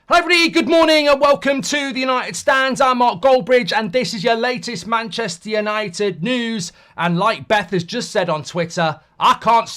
Hi everybody, good morning and welcome to the United Stand. I'm Mark Goldbridge and this is your latest Manchester United news. And like Beth has just said on Twitter, I can't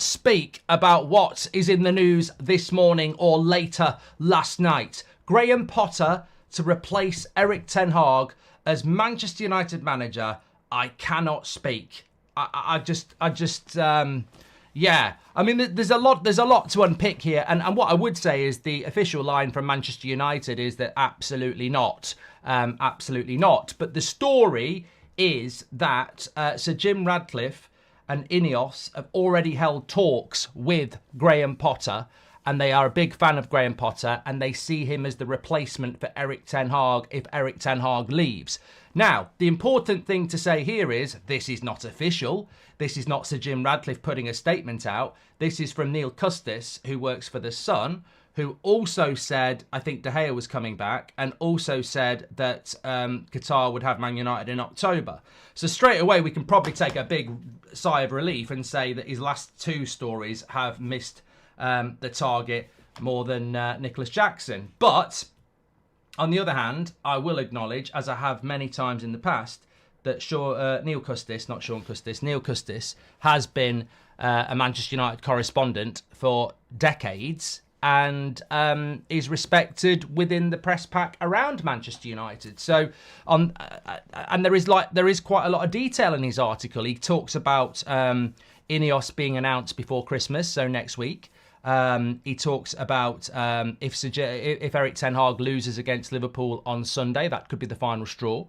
speak about what is in the news this morning or later last night. Graham Potter to replace Erik ten Hag as Manchester United manager. I cannot speak. Yeah, I mean, there's a lot to unpick here, and what I would say is the official line from Manchester United is that absolutely not. But the story is that Sir Jim Ratcliffe and Ineos have already held talks with Graham Potter, and they are a big fan of Graham Potter, and they see him as the replacement for Erik ten Hag if Erik ten Hag leaves. Now, the important thing to say here is this is not official. This is not Sir Jim Ratcliffe putting a statement out. This is from Neil Custis, who works for The Sun, who also said, I think De Gea was coming back, and also said that Qatar would have Man United in October. So straight away, we can probably take a big sigh of relief and say that his last two stories have missed the target more than Nicholas Jackson. But on the other hand, I will acknowledge, as I have many times in the past, that Neil Custis has been a Manchester United correspondent for decades and is respected within the press pack around Manchester United. So, and there is quite a lot of detail in his article. He talks about Ineos being announced before Christmas, so next week. He talks about if Erik ten Hag loses against Liverpool on Sunday, that could be the final straw.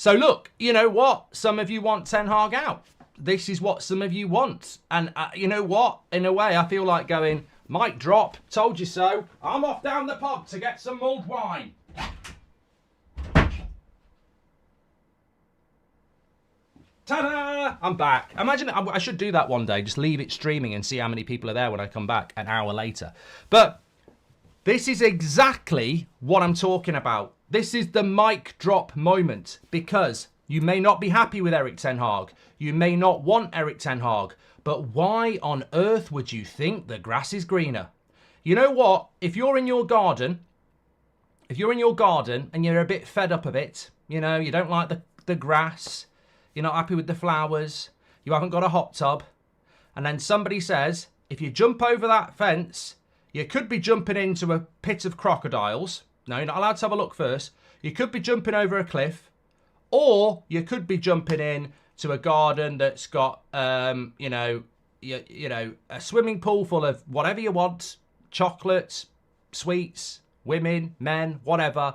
So look, you know what? Some of you want Ten Hag out. This is what some of you want. And you know what? In a way, I feel like going, mic drop, told you so. I'm off down the pub to get some mulled wine. Ta-da! I'm back. Imagine, I should do that one day. Just leave it streaming and see how many people are there when I come back an hour later. But this is exactly what I'm talking about. This is the mic drop moment, because you may not be happy with Erik ten Hag. You may not want Erik ten Hag. But why on earth would you think the grass is greener? You know what? If you're in your garden and you're a bit fed up of it, you know, you don't like the grass, you're not happy with the flowers, you haven't got a hot tub, and then somebody says, if you jump over that fence, you could be jumping into a pit of crocodiles. No, you're not allowed to have a look first. You could be jumping over a cliff, or you could be jumping in to a garden that's got, a swimming pool full of whatever you want, chocolates, sweets, women, men, whatever,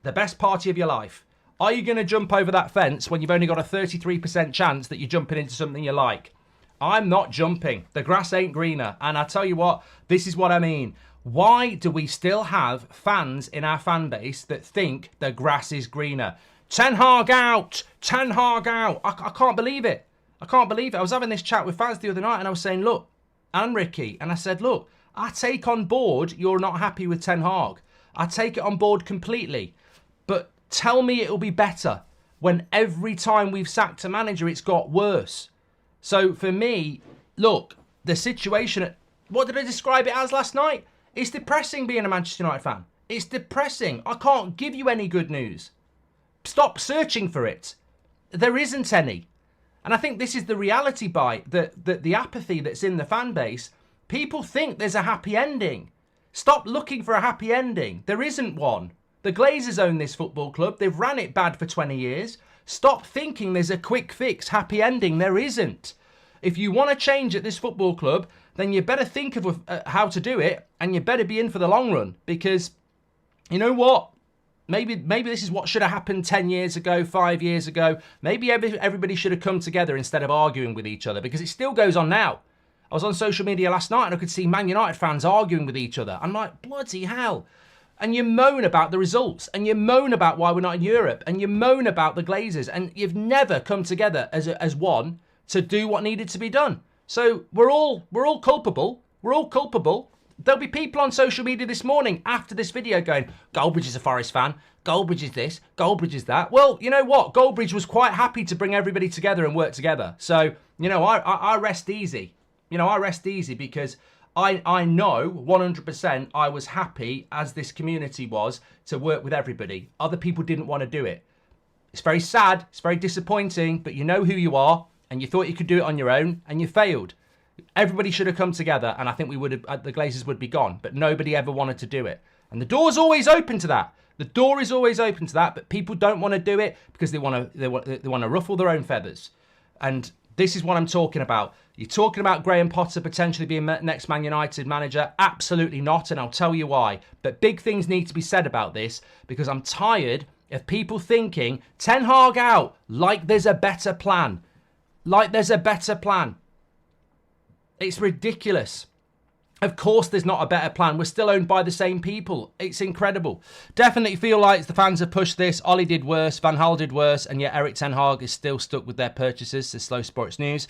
the best party of your life. Are you going to jump over that fence when you've only got a 33% chance that you're jumping into something you like? I'm not jumping. The grass ain't greener. And I tell you what, this is what I mean. Why do we still have fans in our fan base that think the grass is greener? Ten Hag out! Ten Hag out! I can't believe it. I was having this chat with fans the other night and I was saying, look, and Ricky, and I said, look, I take on board you're not happy with Ten Hag. I take it on board completely. But tell me it'll be better when every time we've sacked a manager, it's got worse. So for me, look, the situation, what did I describe it as last night? It's depressing being a Manchester United fan. It's depressing. I can't give you any good news. Stop searching for it. There isn't any. And I think this is the reality the apathy that's in the fan base. People think there's a happy ending. Stop looking for a happy ending. There isn't one. The Glazers own this football club. They've ran it bad for 20 years. Stop thinking there's a quick fix, happy ending. There isn't. If you want to change at this football club, then you better think of how to do it, and you better be in for the long run. Because, you know what? Maybe this is what should have happened 10 years ago, 5 years ago. Maybe everybody should have come together instead of arguing with each other, because it still goes on now. I was on social media last night and I could see Man United fans arguing with each other. I'm like, bloody hell. And you moan about the results, and you moan about why we're not in Europe, and you moan about the Glazers, and you've never come together as one to do what needed to be done. So we're all culpable. We're all culpable. There'll be people on social media this morning after this video going, Goldbridge is a Forest fan, Goldbridge is this, Goldbridge is that. Well, you know what? Goldbridge was quite happy to bring everybody together and work together. So, you know, I rest easy. You know, I rest easy because I know 100% I was happy, as this community was, to work with everybody. Other people didn't want to do it. It's very sad, it's very disappointing, but you know who you are, and you thought you could do it on your own, and you failed. Everybody should have come together, and I think we would have, the Glazers would be gone, but nobody ever wanted to do it. And the door's always open to that. The door is always open to that, but people don't want to do it because they want to ruffle their own feathers. And this is what I'm talking about. You're talking about Graham Potter potentially being next Man United manager. Absolutely not, and I'll tell you why. But big things need to be said about this, because I'm tired of people thinking Ten Hag out, like there's a better plan. Like there's a better plan. It's ridiculous. Of course there's not a better plan. We're still owned by the same people. It's incredible. Definitely feel like the fans have pushed this. Ollie did worse. Van Gaal did worse. And yet Erik ten Hag is still stuck with their purchases, says Slow Sports News.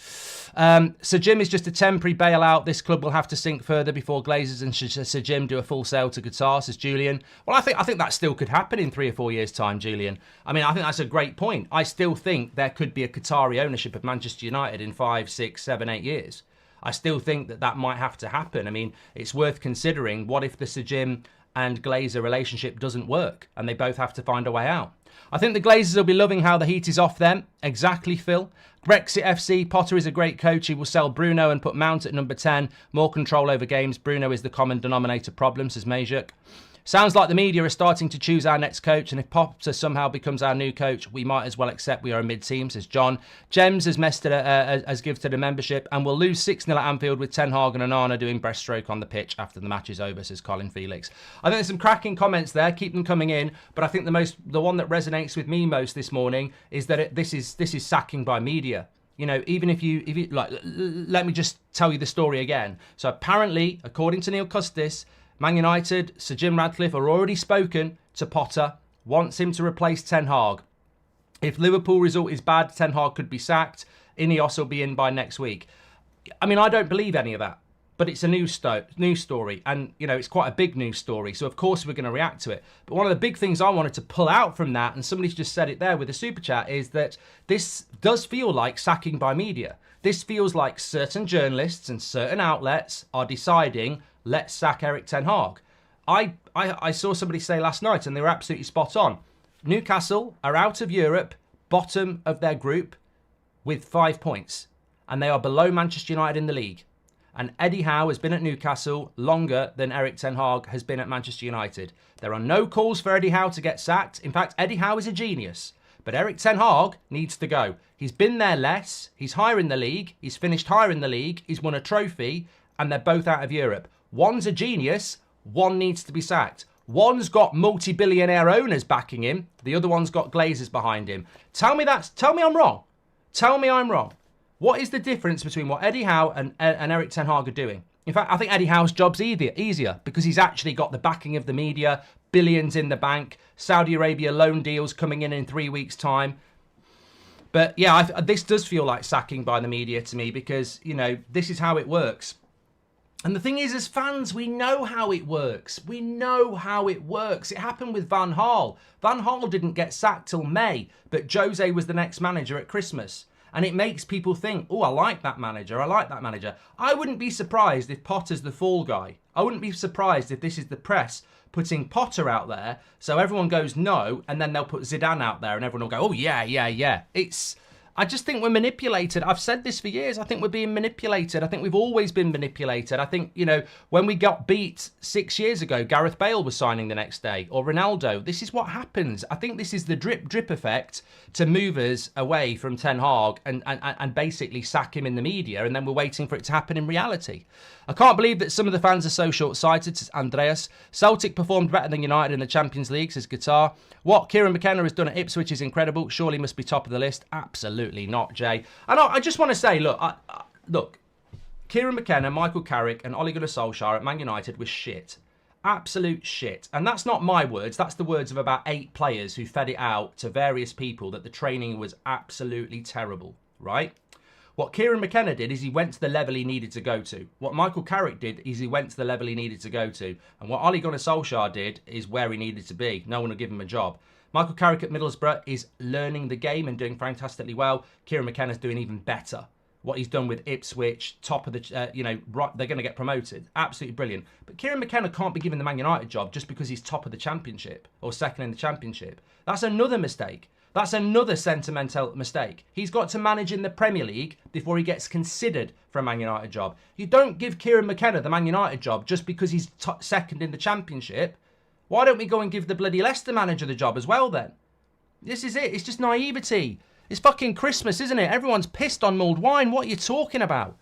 Sir Jim is just a temporary bailout. This club will have to sink further before Glazers and Sir Jim do a full sale to Qatar, says Julian. Well, I think that still could happen in 3 or 4 years' time, Julian. I mean, I think that's a great point. I still think there could be a Qatari ownership of Manchester United in 5, 6, 7, 8 years. I still think that might have to happen. I mean, it's worth considering. What if the Sir Jim and Glazer relationship doesn't work and they both have to find a way out? I think the Glazers will be loving how the heat is off them. Exactly, Phil. Brexit FC, Potter is a great coach. He will sell Bruno and put Mount at number 10. More control over games. Bruno is the common denominator problem, says Majak. Sounds like the media are starting to choose our next coach, and if Potter somehow becomes our new coach, we might as well accept we are a mid-team, says John. Gems has messed it, has gifted a membership, and we'll lose 6-0 at Anfield with Ten Hag and Onana doing breaststroke on the pitch after the match is over, says Colin Felix. I think there's some cracking comments there. Keep them coming in, but I think the one that resonates with me most this morning is that this is sacking by media. You know, even if you like, let me just tell you the story again. So apparently, according to Neil Custis, Man United, Sir Jim Radcliffe are already spoken to Potter, wants him to replace Ten Hag. If Liverpool result is bad, Ten Hag could be sacked. Ineos will be in by next week. I mean, I don't believe any of that, but it's a news story, and, you know, it's quite a big news story, so of course we're going to react to it. But one of the big things I wanted to pull out from that, and somebody's just said it there with a super chat, is that this does feel like sacking by media. This feels like certain journalists and certain outlets are deciding, let's sack Erik ten Hag. I saw somebody say last night, and they were absolutely spot on. Newcastle are out of Europe, bottom of their group, with 5 points. And they are below Manchester United in the league. And Eddie Howe has been at Newcastle longer than Erik ten Hag has been at Manchester United. There are no calls for Eddie Howe to get sacked. In fact, Eddie Howe is a genius. But Erik ten Hag needs to go. He's been there less. He's higher in the league. He's finished higher in the league. He's won a trophy. And they're both out of Europe. One's a genius, one needs to be sacked. One's got multi-billionaire owners backing him, the other one's got Glazers behind him. Tell me I'm wrong. Tell me I'm wrong. What is the difference between what Eddie Howe and Erik ten Hag are doing? In fact, I think Eddie Howe's job's easier because he's actually got the backing of the media, billions in the bank, Saudi Arabia loan deals coming in 3 weeks' time. But yeah, this does feel like sacking by the media to me because, you know, this is how it works. And the thing is, as fans, we know how it works. We know how it works. It happened with Van Gaal. Van Gaal didn't get sacked till May, but Jose was the next manager at Christmas. And it makes people think, oh, I like that manager. I like that manager. I wouldn't be surprised if Potter's the fall guy. I wouldn't be surprised if this is the press putting Potter out there, so everyone goes no, and then they'll put Zidane out there, and everyone will go, oh, yeah. I just think we're manipulated. I've said this for years. I think we're being manipulated. I think we've always been manipulated. I think, you know, when we got beat 6 years ago, Gareth Bale was signing the next day, or Ronaldo. This is what happens. I think this is the drip effect to move us away from Ten Hag and basically sack him in the media, and then we're waiting for it to happen in reality. I can't believe that some of the fans are so short-sighted, says Andreas. Celtic performed better than United in the Champions League, says Qatar. What Kieran McKenna has done at Ipswich is incredible. Surely must be top of the list. Absolutely not, Jay. And I just want to say, look, Kieran McKenna, Michael Carrick and Ole Gunnar Solskjaer at Man United was shit. Absolute shit. And that's not my words. That's the words of about 8 players who fed it out to various people that the training was absolutely terrible, right? What Kieran McKenna did is he went to the level he needed to go to. What Michael Carrick did is he went to the level he needed to go to. And what Ole Gunnar Solskjaer did is where he needed to be. No one will give him a job. Michael Carrick at Middlesbrough is learning the game and doing fantastically well. Kieran McKenna's doing even better. what he's done with Ipswich, top of the, they're going to get promoted. Absolutely brilliant. But Kieran McKenna can't be given the Man United job just because he's top of the Championship or second in the Championship. That's another mistake. That's another sentimental mistake. He's got to manage in the Premier League before he gets considered for a Man United job. You don't give Kieran McKenna the Man United job just because he's second in the Championship. Why don't we go and give the bloody Leicester manager the job as well then? This is it. It's just naivety. It's fucking Christmas, isn't it? Everyone's pissed on mulled wine. What are you talking about?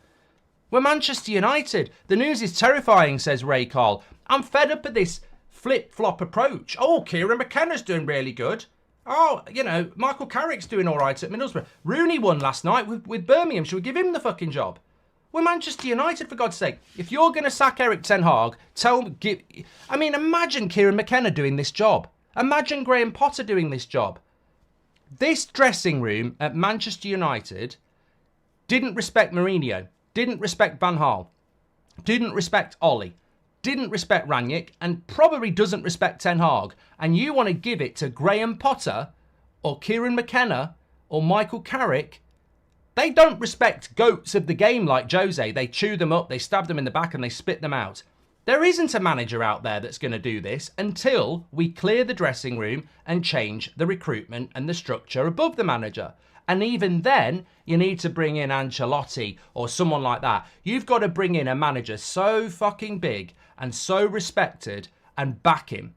We're Manchester United. The news is terrifying, says Ray Carl. I'm fed up of this flip-flop approach. Oh, Kieran McKenna's doing really good. Oh, Michael Carrick's doing all right at Middlesbrough. Rooney won last night with Birmingham. Should we give him the fucking job? We're Manchester United, for God's sake. If you're going to sack Erik ten Hag, imagine Kieran McKenna doing this job. Imagine Graham Potter doing this job. This dressing room at Manchester United didn't respect Mourinho, didn't respect Van Gaal, didn't respect Ollie, didn't respect Rangnick, and probably doesn't respect Ten Hag. And you want to give it to Graham Potter or Kieran McKenna or Michael Carrick? They don't respect goats of the game like Jose. They chew them up, they stab them in the back, and they spit them out. There isn't a manager out there that's going to do this until we clear the dressing room and change the recruitment and the structure above the manager. And even then, you need to bring in Ancelotti or someone like that. You've got to bring in a manager so fucking big and so respected and back him.